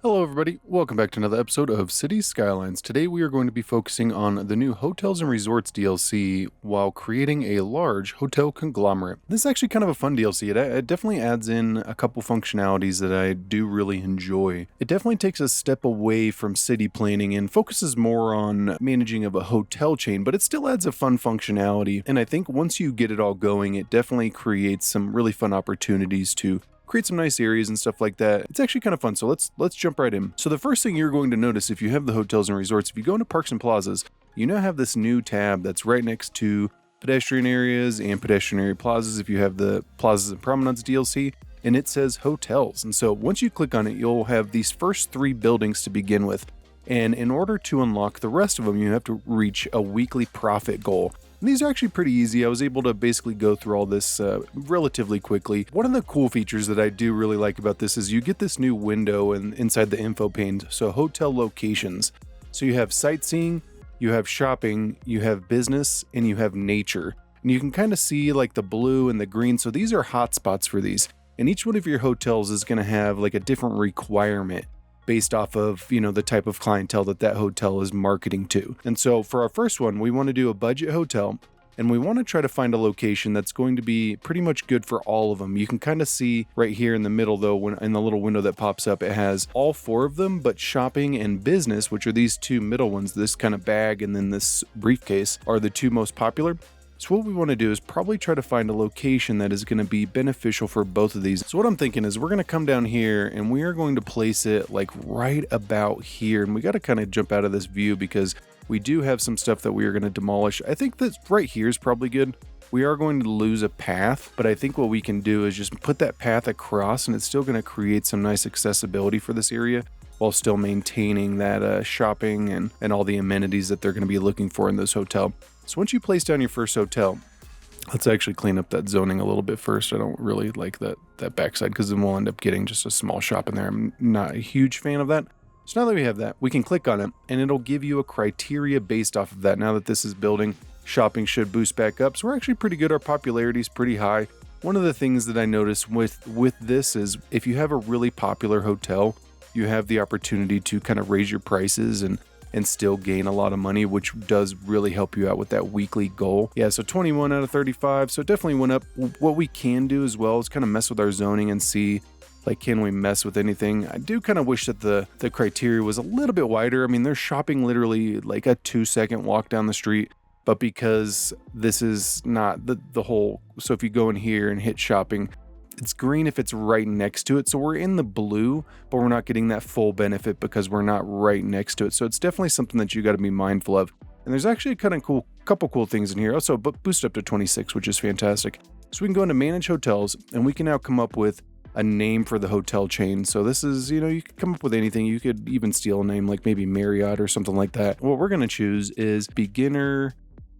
Hello everybody, welcome back to another episode of Cities Skylines. Today we are going to be focusing on the new Hotels and Resorts DLC while creating a large hotel conglomerate. This is actually kind of a fun DLC. It definitely adds in a couple functionalities that I do really enjoy. It definitely takes a step away from city planning and focuses more on managing of a hotel chain, but it still adds a fun functionality. And I think once you get it all going, it definitely creates some really fun opportunities to create some nice areas and stuff like that. It's actually kind of fun, so let's jump right in. So the first thing you're going to notice if you have the hotels and resorts, if you go into Parks and Plazas, you now have this new tab that's right next to pedestrian areas and pedestrian area plazas if you have the Plazas and Promenades DLC, and it says hotels. And so once you click on it, you'll have these first 3 buildings to begin with. And in order to unlock the rest of them, you have to reach a weekly profit goal. And these are actually pretty easy. I was able to basically go through all this relatively quickly. One of the cool features that I do really like about this is you get this new window inside the info pane, so hotel locations. So you have sightseeing, you have shopping, you have business, and you have nature. And you can kind of see like the blue and the green, so these are hotspots for these. And each one of your hotels is going to have like a different requirement based off of, the type of clientele that hotel is marketing to. And so for our first one, we want to do a budget hotel, and we want to try to find a location that's going to be pretty much good for all of them. You can kind of see right here in the middle though, when in the little window that pops up, it has all 4 of them, but shopping and business, which are these 2 middle ones, this kind of bag and then this briefcase, are the 2 most popular. So what we want to do is probably try to find a location that is going to be beneficial for both of these. So what I'm thinking is we're going to come down here and we are going to place it like right about here. And we got to kind of jump out of this view because we do have some stuff that we are going to demolish. I think that right here is probably good. We are going to lose a path, but I think what we can do is just put that path across, and it's still going to create some nice accessibility for this area while still maintaining that shopping and all the amenities that they're going to be looking for in this hotel. So once you place down your first hotel, let's actually clean up that zoning a little bit first. I don't really like that backside because then we'll end up getting just a small shop in there. I'm not a huge fan of that. So now that we have that, we can click on it and it'll give you a criteria based off of that. Now that this is building, shopping should boost back up. So we're actually pretty good. Our popularity is pretty high. One of the things that I noticed with this is if you have a really popular hotel, you have the opportunity to kind of raise your prices and still gain a lot of money, which does really help you out with that weekly goal. Yeah, so 21 out of 35, so it definitely went up. What we can do as well is kind of mess with our zoning and see, like, can we mess with anything? I do kind of wish that the criteria was a little bit wider. I mean, they're shopping literally like a 2-second walk down the street, but because this is not the whole, so if you go in here and hit shopping, it's green if it's right next to it. So we're in the blue, but we're not getting that full benefit because we're not right next to it. So it's definitely something that you got to be mindful of. And there's actually a kind of couple cool things in here. Also, but boost up to 26, which is fantastic. So we can go into manage hotels and we can now come up with a name for the hotel chain. So this is, you can come up with anything. You could even steal a name like maybe Marriott or something like that. What we're going to choose is beginner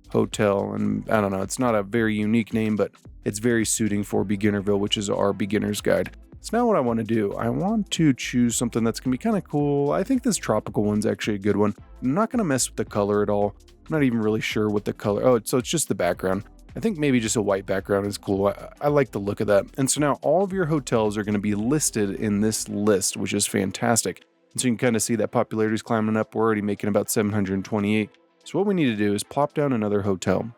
hotel, and I don't know, it's not a very unique name, but it's very suiting for Beginnerville, which is our beginner's guide. So now what I want to do, I want to choose something that's gonna be kind of cool. I think this tropical one's actually a good one. I'm not gonna mess with the color at all. I'm not even really sure what the color, so it's just the background. I think maybe just a white background is cool. I like the look of that. And so now all of your hotels are going to be listed in this list, which is fantastic. And so you can kind of see that popularity is climbing up. We're already making about 728. So what we need to do is plop down another hotel.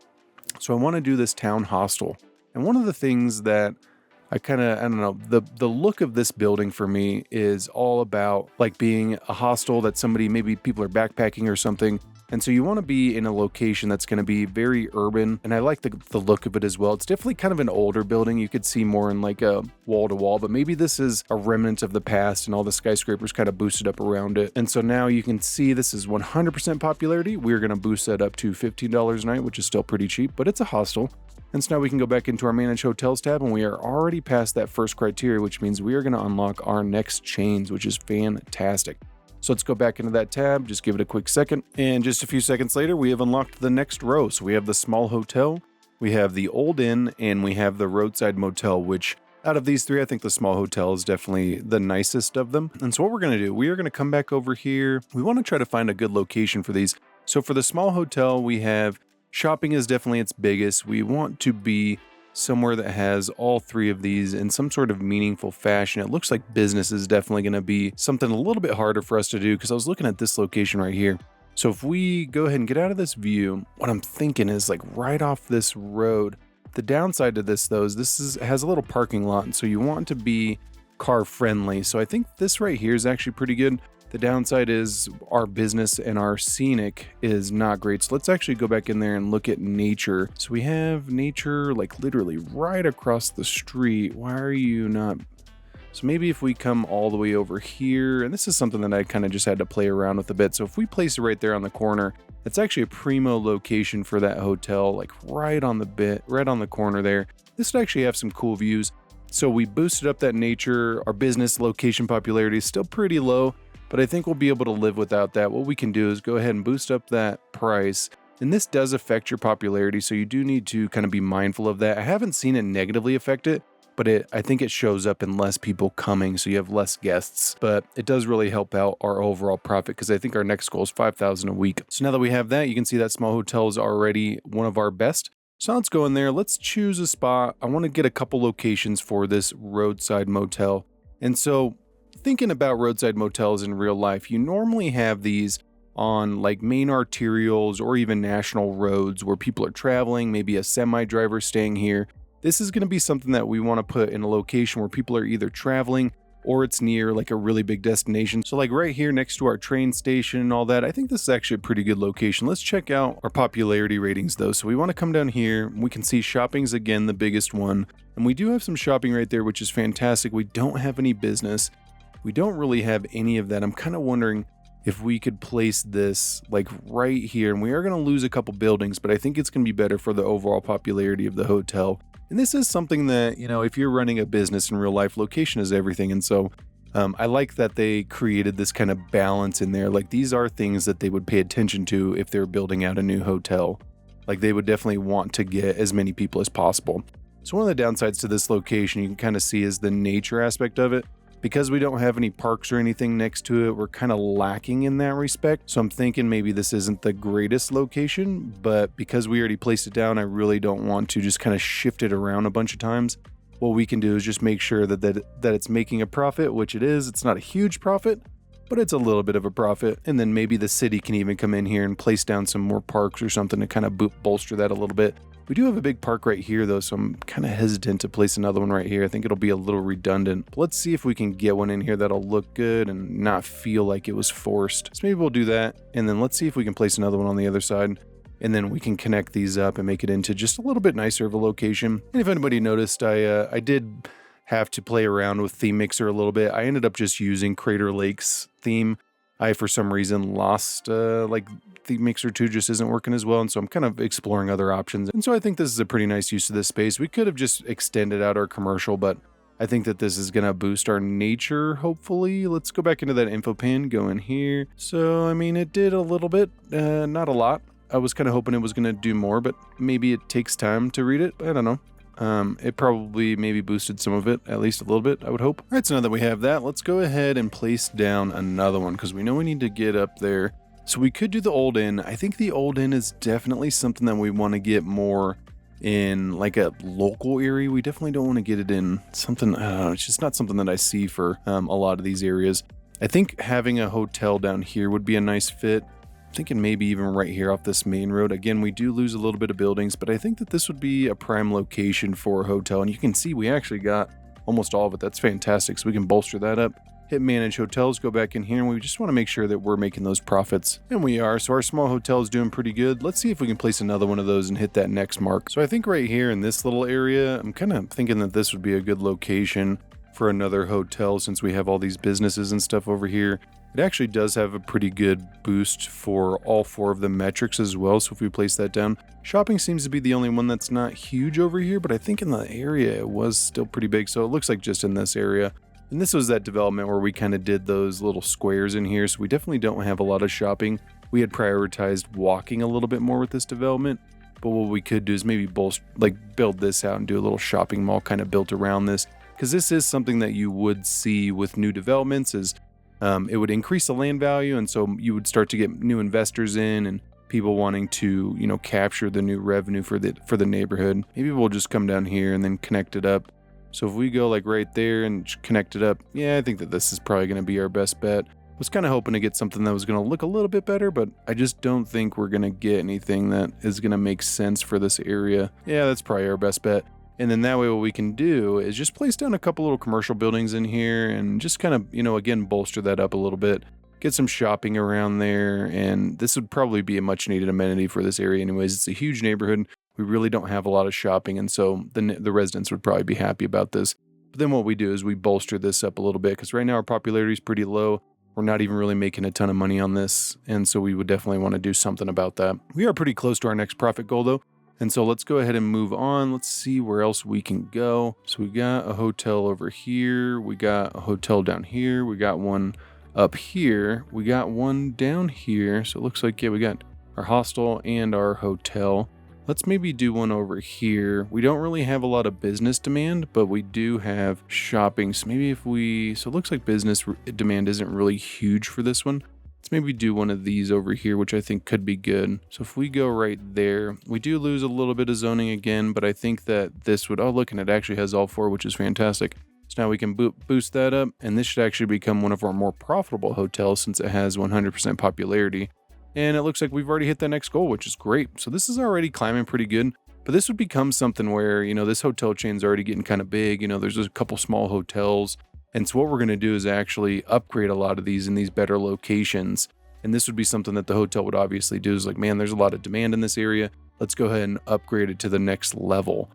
So I want to do this town hostel. And one of the things that I don't know, the look of this building for me is all about like being a hostel that maybe people are backpacking or something. And so you want to be in a location that's going to be very urban. And I like the look of it as well. It's definitely kind of an older building. You could see more in like a wall to wall, but maybe this is a remnant of the past and all the skyscrapers kind of boosted up around it. And so now you can see this is 100% popularity. We're going to boost that up to $15 a night, which is still pretty cheap, but it's a hostel. And so now we can go back into our Manage Hotels tab, and we are already past that first criteria, which means we are going to unlock our next chains, which is fantastic. So let's go back into that tab, just give it a quick second. And just a few seconds later, we have unlocked the next row. So we have the small hotel, we have the old inn, and we have the roadside motel, which out of these 3, I think the small hotel is definitely the nicest of them. And so what we're going to do, we are going to come back over here. We want to try to find a good location for these. So for the small hotel, we have shopping is definitely its biggest. We want to be somewhere that has all three of these in some sort of meaningful fashion. It looks like business is definitely going to be something a little bit harder for us to do, because I was looking at this location right here. So if we go ahead and get out of this view, what I'm thinking is like right off this road. The downside to this though is has a little parking lot, and so you want to be car friendly. So I think this right here is actually pretty good. The downside is our business and our scenic is not great. So let's actually go back in there and look at nature. So we have nature like literally right across the street. Why are you not? So maybe if we come all the way over here, and this is something that I kind of just had to play around with a bit. So if we place it right there on the corner, it's actually a primo location for that hotel, like right on the corner there. This would actually have some cool views. So we boosted up that nature. Our business location popularity is still pretty low, but I think we'll be able to live without that. What we can do is go ahead and boost up that price. And this does affect your popularity, so you do need to kind of be mindful of that. I haven't seen it negatively affect it, but I think it shows up in less people coming, so you have less guests. But it does really help out our overall profit, because I think our next goal is 5,000 a week. So now that we have that, you can see that small hotel is already one of our best. So let's go in there. Let's choose a spot. I want to get a couple locations for this roadside motel. And so thinking about roadside motels in real life, you normally have these on like main arterials or even national roads where people are traveling, maybe a semi driver staying here. This is going to be something that we want to put in a location where people are either traveling or it's near like a really big destination. So like right here next to our train station and all that, I think this is actually a pretty good location. Let's check out our popularity ratings though. So we want to come down here. We can see shopping's again the biggest one. And we do have some shopping right there, which is fantastic. We don't have any business. We don't really have any of that. I'm kind of wondering if we could place this like right here, and we are going to lose a couple buildings, but I think it's going to be better for the overall popularity of the hotel. And this is something that, you know, if you're running a business in real life, location is everything. And so I like that they created this kind of balance in there. Like these are things that they would pay attention to if they're building out a new hotel. Like they would definitely want to get as many people as possible. So one of the downsides to this location you can kind of see is the nature aspect of it. Because we don't have any parks or anything next to it, we're kind of lacking in that respect. So I'm thinking maybe this isn't the greatest location, but because we already placed it down, I really don't want to just kind of shift it around a bunch of times. What we can do is just make sure that it's making a profit, which it is. It's not a huge profit, but it's a little bit of a profit. And then maybe the city can even come in here and place down some more parks or something to kind of bolster that a little bit. We do have a big park right here though, so I'm kind of hesitant to place another one right here. I think it'll be a little redundant. But let's see if we can get one in here that'll look good and not feel like it was forced. So maybe we'll do that. And then let's see if we can place another one on the other side. And then we can connect these up and make it into just a little bit nicer of a location. And if anybody noticed, I did have to play around with Theme Mixer a little bit. I ended up just using Crater Lake's theme. I, for some reason, lost like Theme Mixer 2 just isn't working as well, and so I'm kind of exploring other options. And so I think this is a pretty nice use of this space. We could have just extended out our commercial, but I think that this is going to boost our nature, hopefully. Let's go back into that info pane, go in here. So, I mean, it did a little bit, not a lot. I was kind of hoping it was going to do more, but maybe it takes time to read it. I don't know. It probably maybe boosted some of it, at least a little bit, I would hope. All right, so now that we have that, let's go ahead and place down another one because we know we need to get up there. So we could do the Old Inn. I think the Old Inn is definitely something that we want to get more in like a local area. We definitely don't want to get it in something, I don't know, it's just not something that I see for a lot of these areas. I think having a hotel down here would be a nice fit. Thinking maybe even right here off this main road. Again, we do lose a little bit of buildings, but I think that this would be a prime location for a hotel. And you can see we actually got almost all of it. That's fantastic. So we can bolster that up. Hit manage hotels, go back in here, and we just want to make sure that we're making those profits. And we are. So our small hotel is doing pretty good. Let's see if we can place another one of those and hit that next mark. So I think right here in this little area, I'm kind of thinking that this would be a good location for another hotel since we have all these businesses and stuff over here. It actually does have a pretty good boost for all four of the metrics as well. So if we place that down, shopping seems to be the only one that's not huge over here, but I think in the area it was still pretty big. So it looks like just in this area. And this was that development where we kind of did those little squares in here. So we definitely don't have a lot of shopping. We had prioritized walking a little bit more with this development. But what we could do is maybe build this out and do a little shopping mall kind of built around this. Because this is something that you would see with new developments is it would increase the land value, and so you would start to get new investors in, and people wanting to, you know, capture the new revenue for the neighborhood. Maybe we'll just come down here and then connect it up. So if we go like right there and connect it up, yeah, I think that this is probably going to be our best bet. I was kind of hoping to get something that was going to look a little bit better, but I just don't think we're going to get anything that is going to make sense for this area. Yeah, that's probably our best bet. And then that way what we can do is just place down a couple little commercial buildings in here and just kind of, you know, again, bolster that up a little bit. Get some shopping around there, and this would probably be a much needed amenity for this area anyways. It's a huge neighborhood. We really don't have a lot of shopping, and so the residents would probably be happy about this. But then what we do is we bolster this up a little bit, because right now our popularity is pretty low. We're not even really making a ton of money on this, and so we would definitely want to do something about that. We are pretty close to our next profit goal though, and so let's go ahead and move on. Let's see where else we can go. So we got a hotel over here. We got a hotel down here. We got one up here. We got one down here. So it looks like, yeah, we got our hostel and our hotel. Let's maybe do one over here. We don't really have a lot of business demand, but we do have shopping. So maybe so it looks like business demand isn't really huge for this one. Let's maybe do one of these over here, which I think could be good. So if we go right there, we do lose a little bit of zoning again, but I think that this would, oh, look, and it actually has all four, which is fantastic. So now we can boost that up, and this should actually become one of our more profitable hotels since it has 100% popularity. And it looks like we've already hit the next goal, which is great. So this is already climbing pretty good, but this would become something where, you know, this hotel chain's already getting kind of big. You know, there's a couple small hotels. And so what we're going to do is actually upgrade a lot of these in these better locations. And this would be something that the hotel would obviously do is like, man, there's a lot of demand in this area. Let's go ahead and upgrade it to the next level.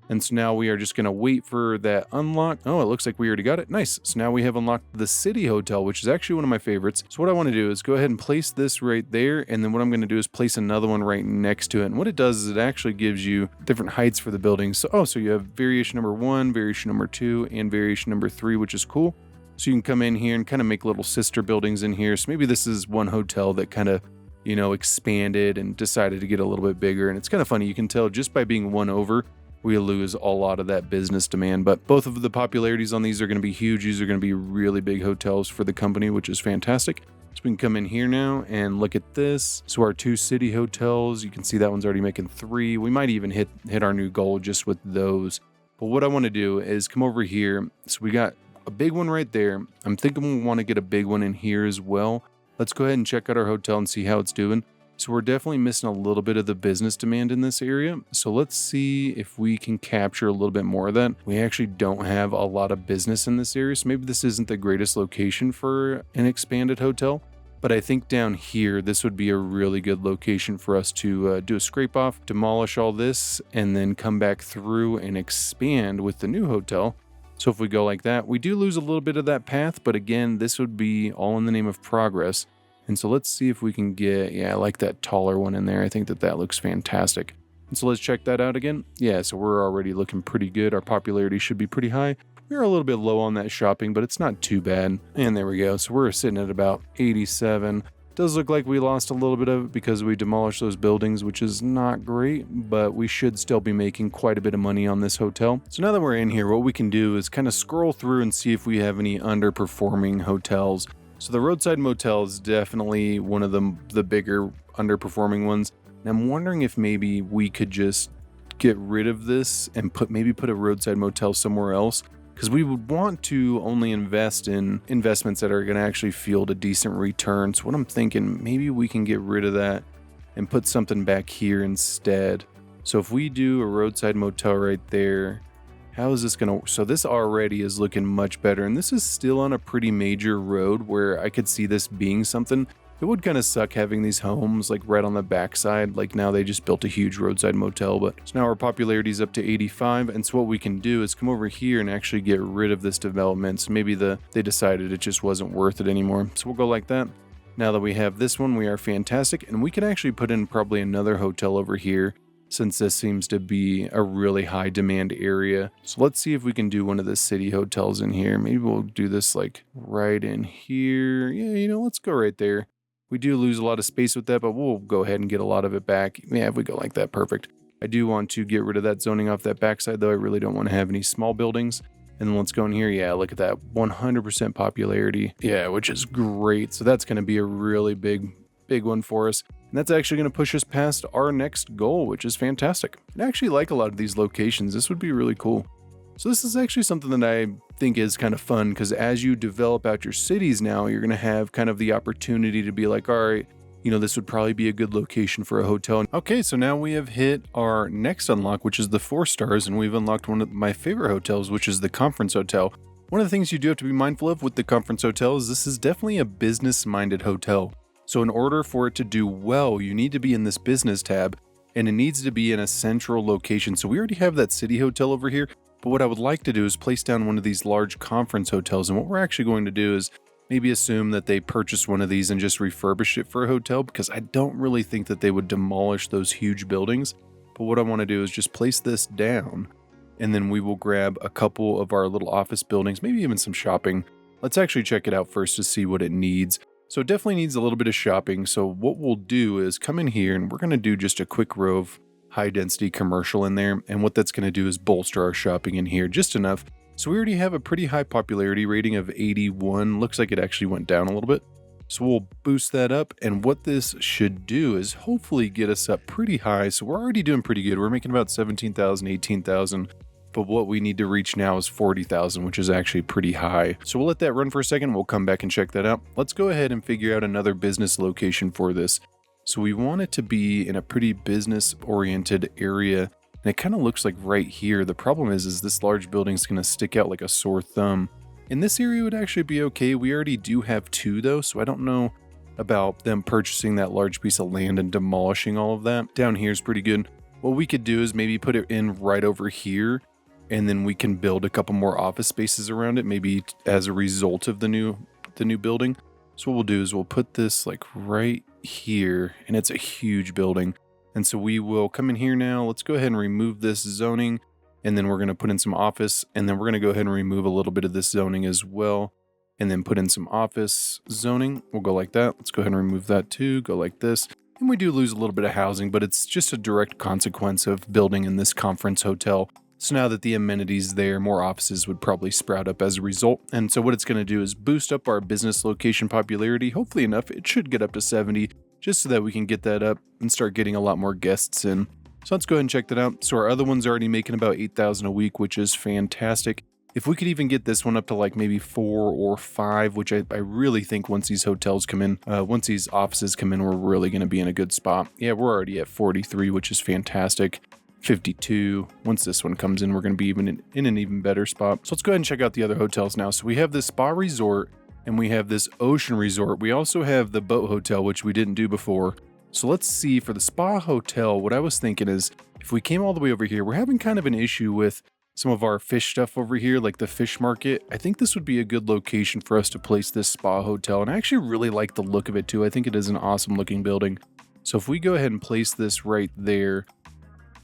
And so now we are just going to wait for that unlock. Oh, it looks like we already got it. Nice. So now we have unlocked the City Hotel, which is actually one of my favorites. So what I want to do is go ahead and place this right there. And then what I'm going to do is place another one right next to it. And what it does is it actually gives you different heights for the buildings. So, so you have variation number 1, variation number 2, and variation number 3, which is cool. So you can come in here and kind of make little sister buildings in here. So maybe this is one hotel that kind of, you know, expanded and decided to get a little bit bigger. And it's kind of funny. You can tell just by being one over, we lose a lot of that business demand, but both of the popularities on these are going to be huge. These are going to be really big hotels for the company, which is fantastic. So we can come in here now and look at this. So our 2 city hotels, you can see that one's already making 3. We might even hit our new goal just with those. But what I want to do is come over here. So we got a big one right there. I'm thinking we want to get a big one in here as well. Let's go ahead and check out our hotel and see how it's doing. So we're definitely missing a little bit of the business demand in this area. So let's see if we can capture a little bit more of that. We actually don't have a lot of business in this area, so maybe this isn't the greatest location for an expanded hotel. But I think down here, this would be a really good location for us to do a scrape off, demolish all this, and then come back through and expand with the new hotel. So if we go like that, we do lose a little bit of that path, but again, this would be all in the name of progress. And so let's see if we can get, yeah, I like that taller one in there. I think that looks fantastic. And so let's check that out again. Yeah, so we're already looking pretty good. Our popularity should be pretty high. We're a little bit low on that shopping, but it's not too bad. And there we go. So we're sitting at about 87. Does look like we lost a little bit of it because we demolished those buildings, which is not great, but we should still be making quite a bit of money on this hotel. So now that we're in here, what we can do is kind of scroll through and see if we have any underperforming hotels. So the roadside motel is definitely one of the bigger underperforming ones. And I'm wondering if maybe we could just get rid of this and maybe put a roadside motel somewhere else, because we would want to only invest in investments that are going to actually field a decent return. So what I'm thinking, maybe we can get rid of that and put something back here instead. So if we do a roadside motel right there, how is this going to... So this already is looking much better, and this is still on a pretty major road where I could see this being something. It would kind of suck having these homes like right on the backside. Like now they just built a huge roadside motel, but so now our popularity is up to 85. And so what we can do is come over here and actually get rid of this development. So maybe they decided it just wasn't worth it anymore. So we'll go like that. Now that we have this one, we are fantastic. And we can actually put in probably another hotel over here, since this seems to be a really high demand area. So let's see if we can do one of the city hotels in here. Maybe we'll do this like right in here. Yeah, you know, let's go right there. We do lose a lot of space with that, but we'll go ahead and get a lot of it back. Yeah, if we go like that, perfect. I do want to get rid of that zoning off that backside, though. I really don't want to have any small buildings. And then let's go in here. Yeah, look at that, 100% popularity. Yeah, which is great. So that's going to be a really big big one for us. And that's actually going to push us past our next goal, which is fantastic. I actually like a lot of these locations. This would be really cool. So this is actually something that I think is kind of fun, because as you develop out your cities now, you're going to have kind of the opportunity to be like, all right, this would probably be a good location for a hotel. Okay, so now we have hit our next unlock, which is the 4 stars, and we've unlocked one of my favorite hotels, which is the Conference Hotel. One of the things you do have to be mindful of with the Conference Hotel is this is definitely a business-minded hotel. So in order for it to do well, you need to be in this business tab, and it needs to be in a central location. So we already have that city hotel over here, but what I would like to do is place down one of these large conference hotels, and what we're actually going to do is maybe assume that they purchased one of these and just refurbish it for a hotel, because I don't really think that they would demolish those huge buildings. But what I want to do is just place this down, and then we will grab a couple of our little office buildings, maybe even some shopping. Let's actually check it out first to see what it needs. So it definitely needs a little bit of shopping. So what we'll do is come in here, and we're going to do just a quick row of high density commercial in there. And what that's going to do is bolster our shopping in here just enough. So we already have a pretty high popularity rating of 81. Looks like it actually went down a little bit. So we'll boost that up. And what this should do is hopefully get us up pretty high. So we're already doing pretty good. We're making about 17,000, 18,000. But what we need to reach now is 40,000, which is actually pretty high. So we'll let that run for a second. We'll come back and check that out. Let's go ahead and figure out another business location for this. So we want it to be in a pretty business-oriented area, and it kind of looks like right here. The problem is this large building is going to stick out like a sore thumb. In this area would actually be okay. We already do have 2 though, so I don't know about them purchasing that large piece of land and demolishing all of that. Down here is pretty good. What we could do is maybe put it in right over here, and then we can build a couple more office spaces around it, maybe as a result of the new building. So what we'll do is we'll put this like right here, and it's a huge building. And so we will come in here now. Let's go ahead and remove this zoning, and then we're going to put in some office, and then we're going to go ahead and remove a little bit of this zoning as well, and then put in some office zoning. We'll go like that. Let's go ahead and remove that too. Go like this. And we do lose a little bit of housing, but it's just a direct consequence of building in this conference hotel. So now that the amenities there, more offices would probably sprout up as a result. And so what it's going to do is boost up our business location popularity. Hopefully enough, it should get up to 70, just so that we can get that up and start getting a lot more guests in. So let's go ahead and check that out. So our other one's already making about 8,000 a week, which is fantastic. If we could even get this one up to like maybe 4 or 5, which I really think once these hotels come in, once these offices come in, we're really going to be in a good spot. Yeah, we're already at 43, which is fantastic. 52. Once this one comes in, we're going to be even in an even better spot. So let's go ahead and check out the other hotels now. So we have this spa resort, and we have this ocean resort. We also have the boat hotel, which we didn't do before. So let's see, for the spa hotel, what I was thinking is if we came all the way over here, we're having kind of an issue with some of our fish stuff over here, like the fish market. I think this would be a good location for us to place this spa hotel. And I actually really like the look of it too. I think it is an awesome looking building. So if we go ahead and place this right there,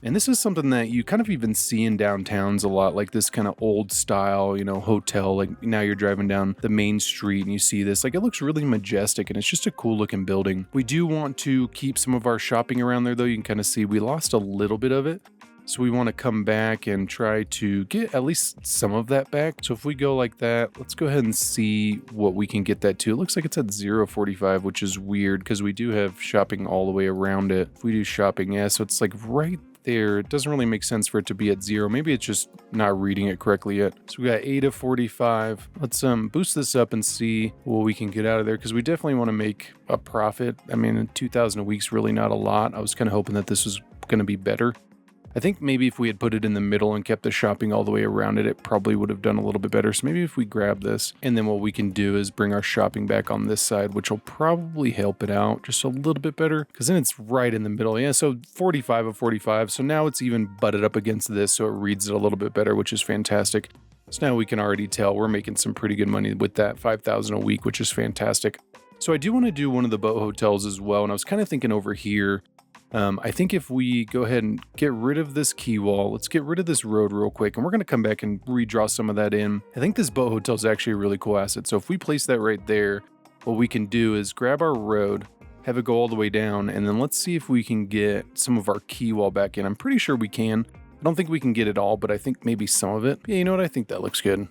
and this is something that you kind of even see in downtowns a lot, like this kind of old style, hotel. Like now you're driving down the main street and you see this, like it looks really majestic, and it's just a cool looking building. We do want to keep some of our shopping around there though. You can kind of see we lost a little bit of it. So we want to come back and try to get at least some of that back. So if we go like that, let's go ahead and see what we can get that to. It looks like it's at 0.45, which is weird because we do have shopping all the way around it. If we do shopping, yeah, so it's like right there. It doesn't really make sense for it to be at 0. Maybe it's just not reading it correctly yet. So we got 8 of 45. Let's boost this up and see what we can get out of there, because we definitely want to make a profit. I mean, 2,000 a week's really not a lot. I was kind of hoping that this was going to be better. I think maybe if we had put it in the middle and kept the shopping all the way around it, it probably would have done a little bit better. So maybe if we grab this, and then what we can do is bring our shopping back on this side, which will probably help it out just a little bit better, because then it's right in the middle. Yeah, so 45 of 45. So now it's even butted up against this, so it reads it a little bit better, which is fantastic. So now we can already tell we're making some pretty good money with that 5,000 a week, which is fantastic. So I do want to do one of the boat hotels as well, and I was kind of thinking over here, I think if we go ahead and get rid of this key wall, let's get rid of this road real quick, and we're going to come back and redraw some of that in. I think this boat hotel is actually a really cool asset. So if we place that right there, what we can do is grab our road, have it go all the way down, and then let's see if we can get some of our key wall back in. I'm pretty sure we can. I don't think we can get it all, but I think maybe some of it. Yeah, you know what? I think that looks good.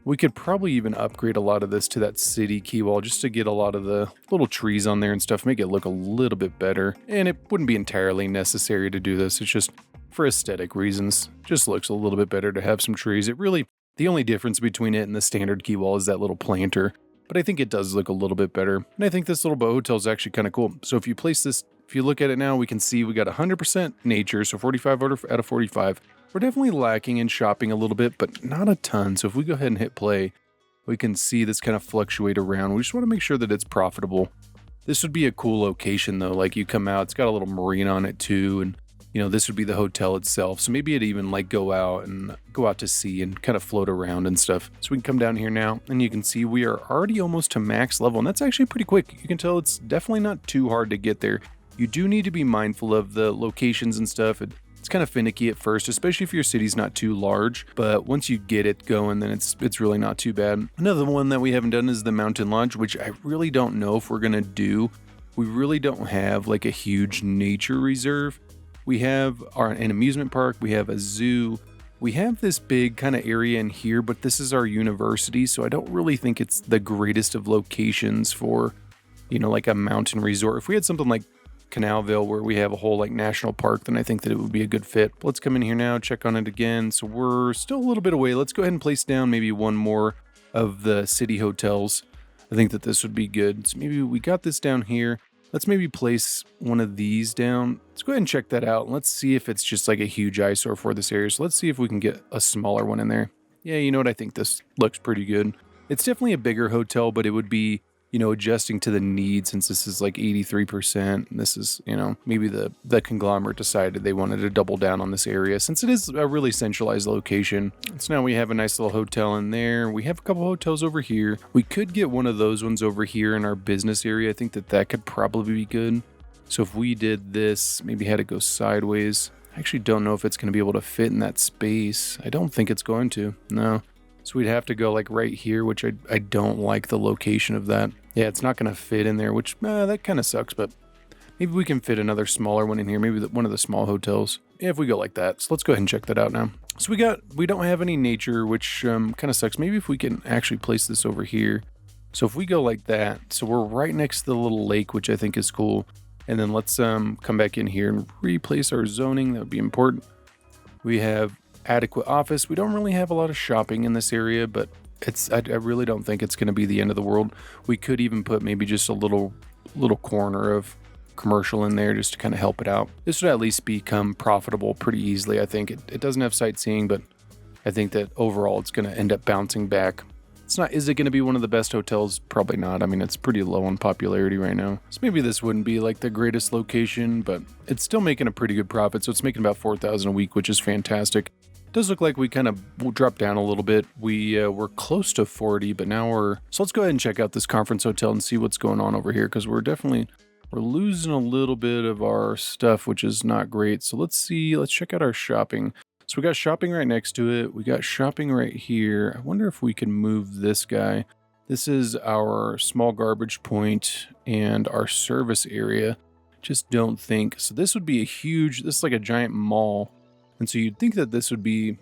We could probably even upgrade a lot of this to that city key wall just to get a lot of the little trees on there and stuff, make it look a little bit better. And it wouldn't be entirely necessary to do this. It's just for aesthetic reasons. Just looks a little bit better to have some trees. The only difference between it and the standard key wall is that little planter. But I think it does look a little bit better. And I think this little boat hotel is actually kind of cool. So if you place this, if you look at it now, we can see we got 100% nature, so 45 out of 45. We're definitely lacking in shopping a little bit, but not a ton. So if we go ahead and hit play, we can see this kind of fluctuate around. We just want to make sure that it's profitable. This would be a cool location though. Like you come out, it's got a little marina on it too. And this would be the hotel itself. So maybe it'd even like go out to sea and kind of float around and stuff. So we can come down here now and you can see we are already almost to max level. And that's actually pretty quick. You can tell it's definitely not too hard to get there. You do need to be mindful of the locations and stuff. It's kind of finicky at first, especially if your city's not too large, but once you get it going, then it's really not too bad. Another one that we haven't done is the Mountain Lodge, which I really don't know if we're going to do. We really don't have like a huge nature reserve. We have an amusement park, we have a zoo, we have this big kind of area in here, but this is our university, so I don't really think it's the greatest of locations for, like a mountain resort. If we had something like Canalville where we have a whole like national park, then I think that it would be a good fit. But let's come in here now, check on it again. So we're still a little bit away. Let's go ahead and place down maybe one more of the city hotels. I think that this would be good. So maybe we got this down here. Let's maybe place one of these down. Let's go ahead and check that out. Let's see if it's just like a huge eyesore for this area. So let's see if we can get a smaller one in there. Yeah, you know what? I think this looks pretty good. It's definitely a bigger hotel, but it would be adjusting to the need, since this is like 83%. This is, maybe the conglomerate decided they wanted to double down on this area since it is a really centralized location. So now we have a nice little hotel in there. We have a couple hotels over here. We could get one of those ones over here in our business area. I think that could probably be good. So if we did this, maybe had to go sideways. I actually don't know if it's going to be able to fit in that space. I don't think it's going to. No. So we'd have to go like right here, which I don't like the location of that. Yeah, it's not going to fit in there, which that kind of sucks, but maybe we can fit another smaller one in here. Maybe one of the small hotels. Yeah, if we go like that. So let's go ahead and check that out now. So we don't have any nature, which kind of sucks. Maybe if we can actually place this over here. So if we go like that, so we're right next to the little lake, which I think is cool. And then let's come back in here and replace our zoning. That would be important. We have adequate office. We don't really have a lot of shopping in this area, but I really don't think it's going to be the end of the world. We could even put maybe just a little corner of commercial in there just to kind of help it out. This would at least become profitable pretty easily. I think it doesn't have sightseeing, but I think that overall it's going to end up bouncing back. Is it going to be one of the best hotels? Probably not. I mean, it's pretty low on popularity right now. So maybe this wouldn't be like the greatest location, but it's still making a pretty good profit. So it's making about $4,000 a week, which is fantastic. It does look like we kind of dropped down a little bit. We're close to 40, but now so let's go ahead and check out this conference hotel and see what's going on over here, because we're losing a little bit of our stuff, which is not great. So let's check out our shopping. So we got shopping right next to it. We got shopping right here. I wonder if we can move this guy. This is our small garbage point and our service area. Just don't think. So this would be this is like a giant mall. And so you'd think that this would be,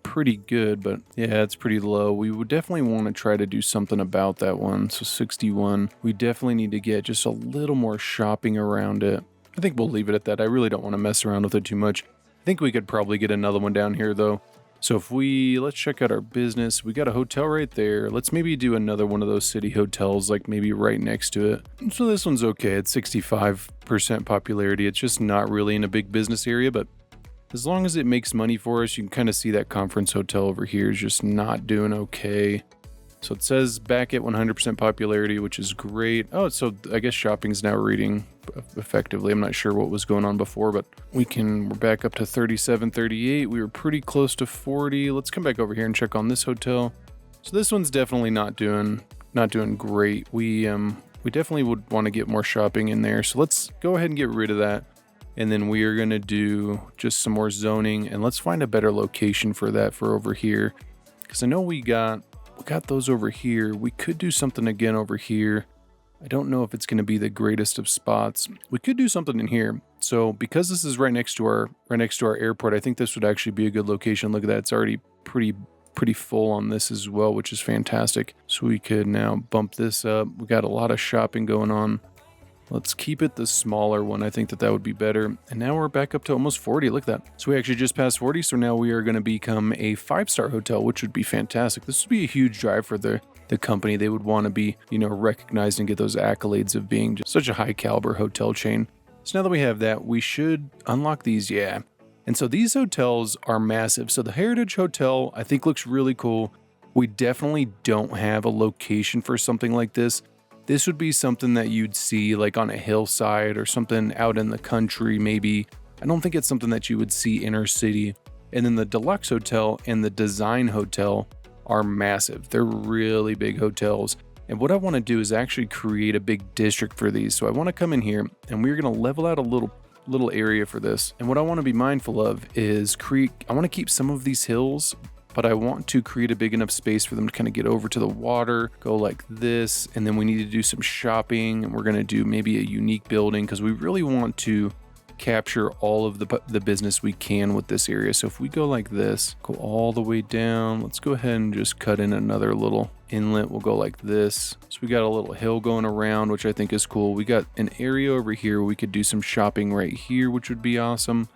pretty good, but yeah, it's pretty low. We would definitely want to try to do something about that one. So 61, we definitely need to get just a little more shopping around it. I think we'll leave it at that. I really don't want to mess around with it too much. I think we could probably get another one down here though. So let's check out our business. We got a hotel right there. Let's maybe do another one of those city hotels, like maybe right next to it. So this one's okay. It's 65% popularity. It's just not really in a big business area, but as long as it makes money for us. You can kind of see that conference hotel over here is just not doing okay. So it says back at 100% popularity, which is great. Oh, so I guess shopping's now reading effectively. I'm not sure what was going on before, but we're back up to 37, 38. We were pretty close to 40. Let's come back over here and check on this hotel. So this one's definitely not doing great. We definitely would want to get more shopping in there. So let's go ahead and get rid of that. And then we are going to do just some more zoning, and let's find a better location for that for over here. Because I know we got those over here. We could do something again over here. I don't know if it's going to be the greatest of spots. We could do something in here. So because this is right next to our airport, I think this would actually be a good location. Look at that. It's already pretty pretty full on this as well, which is fantastic. So we could now bump this up. We got a lot of shopping going on. Let's keep it the smaller one. I think that would be better. And now we're back up to almost 40. Look at that. So we actually just passed 40. So now we are going to become a 5-star hotel, which would be fantastic. This would be a huge drive for the company. They would want to be, you know, recognized and get those accolades of being just such a high caliber hotel chain. So now that we have that, we should unlock these. Yeah. And so these hotels are massive. So the Heritage Hotel, I think, looks really cool. We definitely don't have a location for something like this. This would be something that you'd see like on a hillside or something out in the country, maybe. I don't think it's something that you would see inner city. And then the Deluxe Hotel and the Design Hotel are massive. They're really big hotels. And what I want to do is actually create a big district for these. So I want to come in here and we're going to level out a little area for this. And what I want to be mindful of is I want to keep some of these hills, but I want to create a big enough space for them to kind of get over to the water, go like this, and then we need to do some shopping, and we're going to do maybe a unique building because we really want to capture all of the business we can with this area. So if we go like this, go all the way down, let's go ahead and just cut in another little inlet. We'll go like this. So we got a little hill going around, which I think is cool. We got an area over here where we could do some shopping right here, which would be awesome.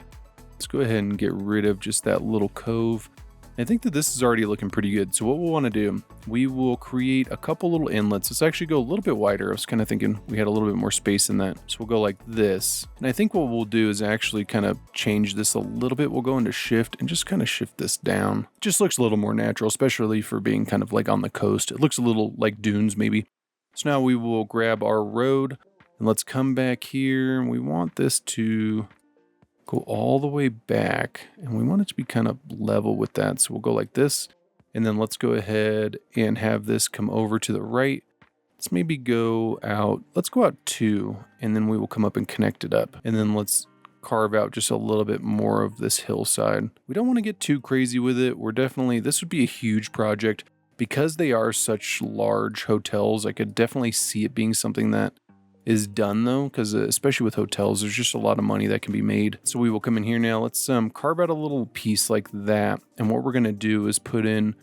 Let's go ahead and get rid of just that little cove. I think that this is already looking pretty good. So what we'll want to do, we will create a couple little inlets. Let's actually go a little bit wider. I was kind of thinking we had a little bit more space in that. So we'll go like this. And I think what we'll do is actually kind of change this a little bit. We'll go into shift and just kind of shift this down. It just looks a little more natural, especially for being kind of like on the coast. It looks a little like dunes maybe. So now we will grab our road and let's come back here. We want this to go all the way back and we want it to be kind of level with that. So we'll go like this and then let's go ahead and have this come over to the right. Let's maybe go out, let's go out 2 and then we will come up and connect it up. And then let's carve out just a little bit more of this hillside. We don't want to get too crazy with it. This would be a huge project because they are such large hotels. I could definitely see it being something that is done though, because especially with hotels, there's just a lot of money that can be made. So we will come in here now. Let's carve out a little piece like that. And what we're going to do is put in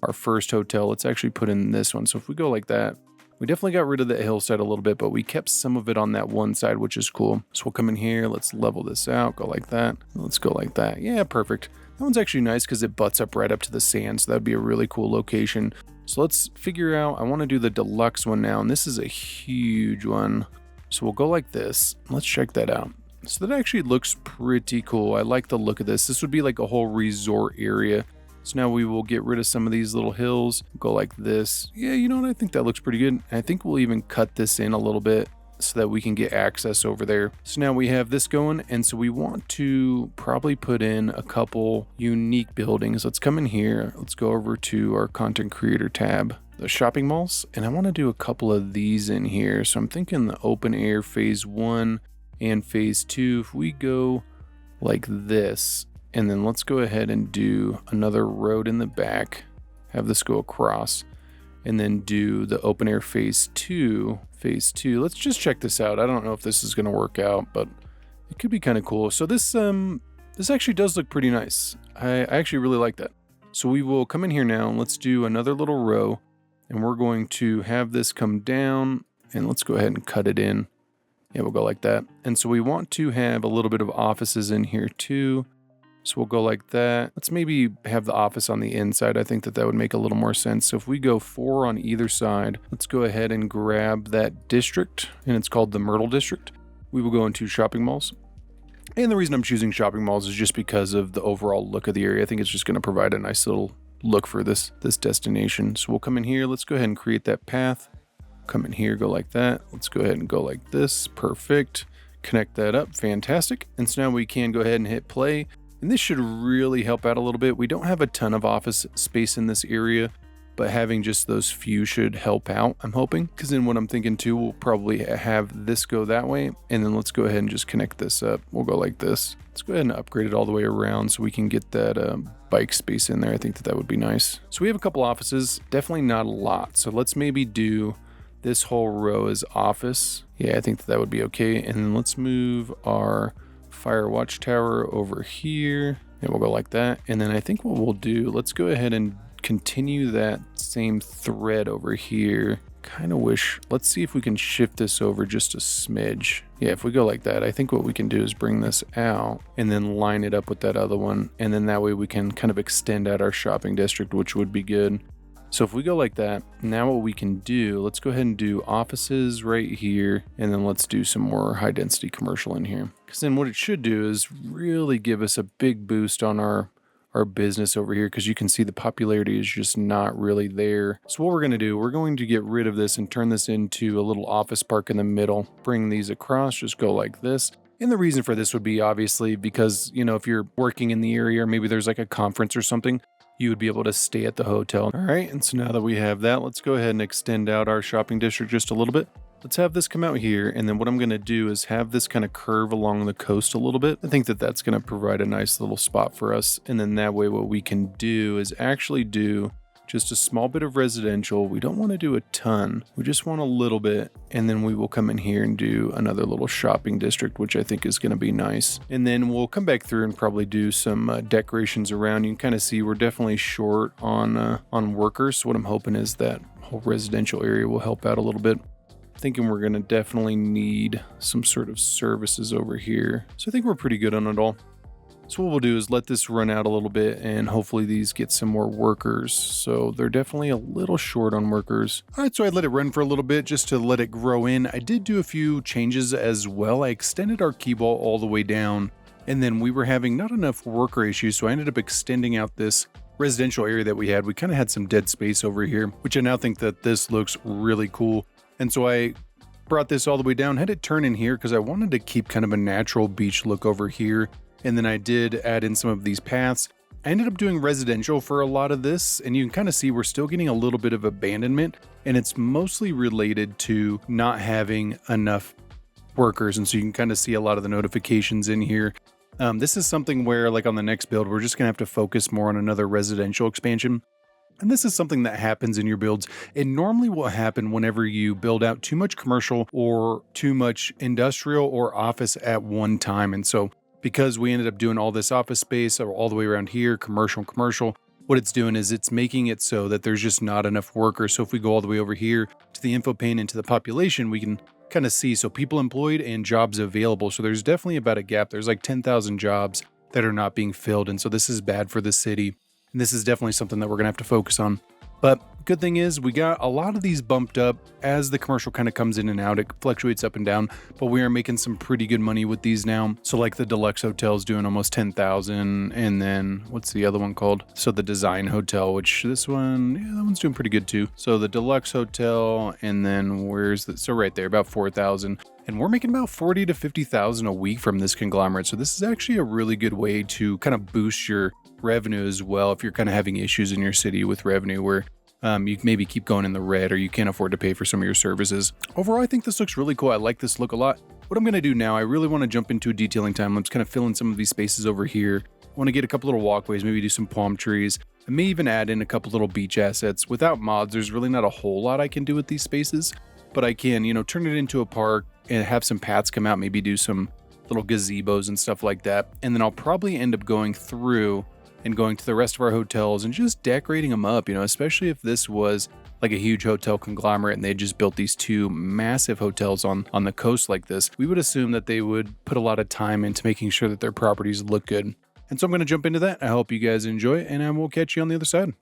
our first hotel. Let's actually put in this one. So if we go like that, we definitely got rid of the hillside a little bit, but we kept some of it on that one side, which is cool. So we'll come in here. Let's level this out. Go like that. Let's go like that. Yeah, perfect. That one's actually nice because it butts up right up to the sand. So that'd be a really cool location. So let's figure out, I want to do the deluxe one now. And this is a huge one. So we'll go like this. Let's check that out. So that actually looks pretty cool. I like the look of this. This would be like a whole resort area. So now we will get rid of some of these little hills. Go like this. Yeah, you know what? I think that looks pretty good. I think we'll even cut this in a little bit so that we can get access over there. So now we have this going. And so we want to probably put in a couple unique buildings. Let's come in here. Let's go over to our content creator tab, the shopping malls. And I want to do a couple of these in here. So I'm thinking the open air phase 1 and phase 2. If we go like this, and then let's go ahead and do another road in the back, have this go across, and then do the open air phase 2. Let's just check this out. I don't know if this is going to work out, but it could be kind of cool. So this actually does look pretty nice. I actually really like that. So we will come in here now and let's do another little row, and we're going to have this come down, and let's go ahead and cut it in. Yeah, we'll go like that. And so we want to have a little bit of offices in here too. So we'll go like that. Let's maybe have the office on the inside. I think that would make a little more sense. So if we go 4 on either side, let's go ahead and grab that district, and it's called the Myrtle District. We will go into shopping malls. And the reason I'm choosing shopping malls is just because of the overall look of the area. I think it's just going to provide a nice little look for this destination. So we'll come in here. Let's go ahead and create that path. Come in here, go like that. Let's go ahead and go like this. Perfect. Connect that up. Fantastic. And so now we can go ahead and hit play. And this should really help out a little bit. We don't have a ton of office space in this area, but having just those few should help out, I'm hoping. Because then what I'm thinking too, we'll probably have this go that way. And then let's go ahead and just connect this up. We'll go like this. Let's go ahead and upgrade it all the way around so we can get that bike space in there. I think that would be nice. So we have a couple offices, definitely not a lot. So let's maybe do this whole row as office. Yeah, I think that would be okay. And then let's move our fire watchtower over here, and we'll go like that. And then I think what we'll do, let's go ahead and continue that same thread over here. Kind of wish, let's see if we can shift this over just a smidge. Yeah, if we go like that, I think what we can do is bring this out and then line it up with that other one. And then that way we can kind of extend out our shopping district, which would be good. So if we go like that, now what we can do, let's go ahead and do offices right here. And then let's do some more high density commercial in here. Because then what it should do is really give us a big boost on our business over here, because you can see the popularity is just not really there. So what we're going to do, we're going to get rid of this and turn this into a little office park in the middle. Bring these across, just go like this. And the reason for this would be obviously because, you know, if you're working in the area, or maybe there's like a conference or something, you would be able to stay at the hotel. All right, and so now that we have that, let's go ahead and extend out our shopping district just a little bit. Let's have this come out here, and then what I'm going to do is have this kind of curve along the coast a little bit. I think that that's going to provide a nice little spot for us, and then that way what we can do is actually do just a small bit of residential. We don't want to do a ton. We just want a little bit, and then we will come in here and do another little shopping district, which I think is going to be nice. And then we'll come back through and probably do some decorations around. You can kind of see we're definitely short on workers. So what I'm hoping is that whole residential area will help out a little bit. Thinking we're going to definitely need some sort of services over here. So I think we're pretty good on it all. So what we'll do is let this run out a little bit, and hopefully these get some more workers. So they're definitely a little short on workers. All right, so I let it run for a little bit just to let it grow in. I did do a few changes as well. I extended our key ball all the way down, and then we were having not enough worker issues, so I ended up extending out this residential area that we had. We kind of had some dead space over here, which I now think that this looks really cool. And so I brought this all the way down, had it turn in here because I wanted to keep kind of a natural beach look over here. And then I did add in some of these paths. I ended up doing residential for a lot of this, and you can kind of see we're still getting a little bit of abandonment, and it's mostly related to not having enough workers. And so you can kind of see a lot of the notifications in here. This is something where, like on the next build, we're just going to have to focus more on another residential expansion. And this is something that happens in your builds. And normally will happen whenever you build out too much commercial or too much industrial or office at one time. And so because we ended up doing all this office space all the way around here, commercial, what it's doing is it's making it so that there's just not enough workers. So if we go all the way over here to the info pane and to the population, we can kind of see, so people employed and jobs available. So there's definitely about a gap. There's like 10,000 jobs that are not being filled. And so this is bad for the city. And this is definitely something that we're going to have to focus on. But good thing is we got a lot of these bumped up as the commercial kind of comes in and out. It fluctuates up and down, but we are making some pretty good money with these now. So like the deluxe hotel is doing almost 10,000. And then what's the other one called? So the design hotel, which this one, yeah, that one's doing pretty good too. So the deluxe hotel, and then where's the, so right there, about 4,000. And we're making about 40 to 50,000 a week from this conglomerate. So this is actually a really good way to kind of boost your revenue as well. If you're kind of having issues in your city with revenue where you maybe keep going in the red, or you can't afford to pay for some of your services. Overall, I think this looks really cool. I like this look a lot. What I'm going to do now, I really want to jump into a detailing time. Let's kind of fill in some of these spaces over here. I want to get a couple little walkways, maybe do some palm trees. I may even add in a couple little beach assets. Without mods, there's really not a whole lot I can do with these spaces, but I can, you know, turn it into a park and have some paths come out, maybe do some little gazebos and stuff like that. And then I'll probably end up going through and going to the rest of our hotels and just decorating them up, you know, especially if this was like a huge hotel conglomerate and they just built these two massive hotels on the coast like this. We would assume that they would put a lot of time into making sure that their properties look good. And so I'm going to jump into that. I hope you guys enjoy it, and I will catch you on the other side.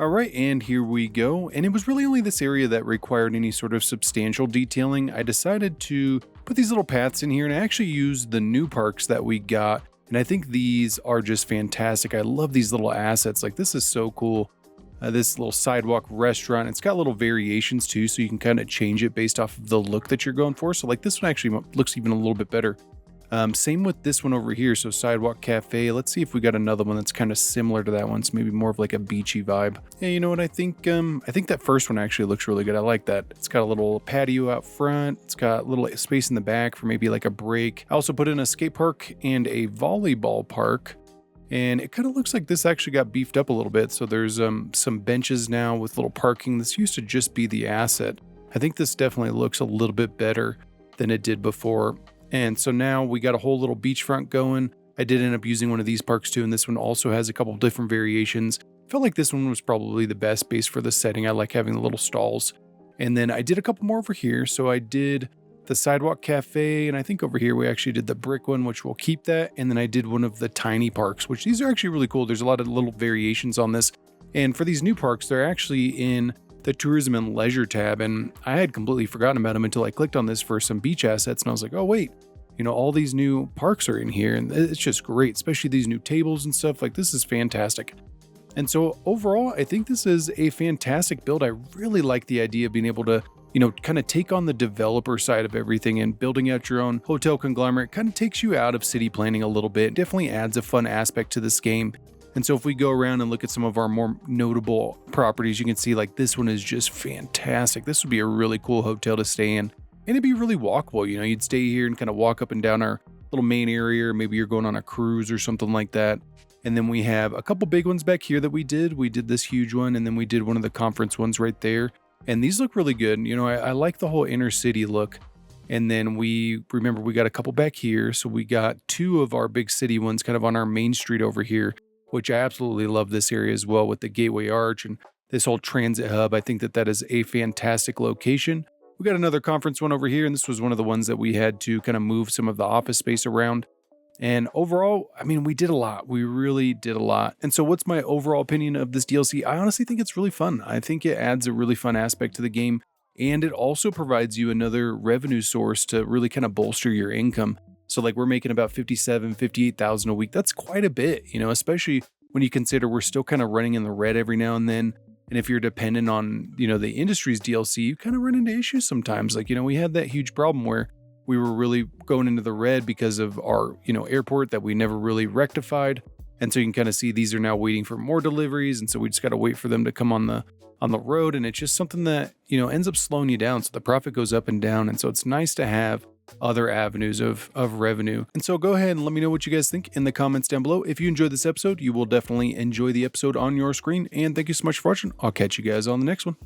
All right, and here we go. And it was really only this area that required any sort of substantial detailing. I decided to put these little paths in here, and I actually used the new parks that we got. And I think these are just fantastic. I love these little assets. Like, this is so cool. This little sidewalk restaurant, it's got little variations too, so you can kind of change it based off of the look that you're going for. So like this one actually looks even a little bit better. Same with this one over here. So sidewalk cafe. Let's see if we got another one that's kind of similar to that one. So maybe more of like a beachy vibe. Yeah, you know what? I think that first one actually looks really good. I like that. It's got a little patio out front. It's got a little space in the back for maybe like a break. I also put in a skate park and a volleyball park. And it kind of looks like this actually got beefed up a little bit. So there's some benches now with little parking. This used to just be the asset. I think this definitely looks a little bit better than it did before. And so now we got a whole little beachfront going. I did end up using one of these parks too, and this one also has a couple of different variations. Felt like this one was probably the best based for the setting. I like having the little stalls. And then I did a couple more over here. So I did the sidewalk cafe, and I think over here we actually did the brick one, which we'll keep that. And then I did one of the tiny parks, which these are actually really cool. There's a lot of little variations on this. And for these new parks, they're actually in the tourism and leisure tab, and I had completely forgotten about them until I clicked on this for some beach assets, and I was like, oh wait, you know, all these new parks are in here, and it's just great, especially these new tables and stuff. Like, this is fantastic. And so overall, I think this is a fantastic build. I really like the idea of being able to, you know, kind of take on the developer side of everything, and building out your own hotel conglomerate kind of takes you out of city planning a little bit. Definitely adds a fun aspect to this game. And so if we go around and look at some of our more notable properties, you can see like this one is just fantastic. This would be a really cool hotel to stay in. And it'd be really walkable. You know, you'd stay here and kind of walk up and down our little main area, or maybe you're going on a cruise or something like that. And then we have a couple big ones back here that we did. We did this huge one, and then we did one of the conference ones right there. And these look really good. You know, I like the whole inner city look. And then we got a couple back here. So we got two of our big city ones kind of on our main street over here, which I absolutely love this area as well, with the Gateway Arch and this whole transit hub. I think that is a fantastic location. We got another conference one over here, and this was one of the ones that we had to kind of move some of the office space around. And overall, I mean, we did a lot. We really did a lot. And so what's my overall opinion of this DLC? I honestly think it's really fun. I think it adds a really fun aspect to the game, and it also provides you another revenue source to really kind of bolster your income. So like, we're making about 57, 58,000 a week. That's quite a bit, you know, especially when you consider we're still kind of running in the red every now and then. And if you're dependent on, you know, the industry's DLC, you kind of run into issues sometimes. Like, you know, we had that huge problem where we were really going into the red because of our, you know, airport that we never really rectified. And so you can kind of see these are now waiting for more deliveries. And so we just got to wait for them to come on the road. And it's just something that, you know, ends up slowing you down. So the profit goes up and down. And so it's nice to have other avenues of revenue. And so go ahead and let me know what you guys think in the comments down below. If you enjoyed this episode, you will definitely enjoy the episode on your screen. And thank you so much for watching. I'll catch you guys on the next one.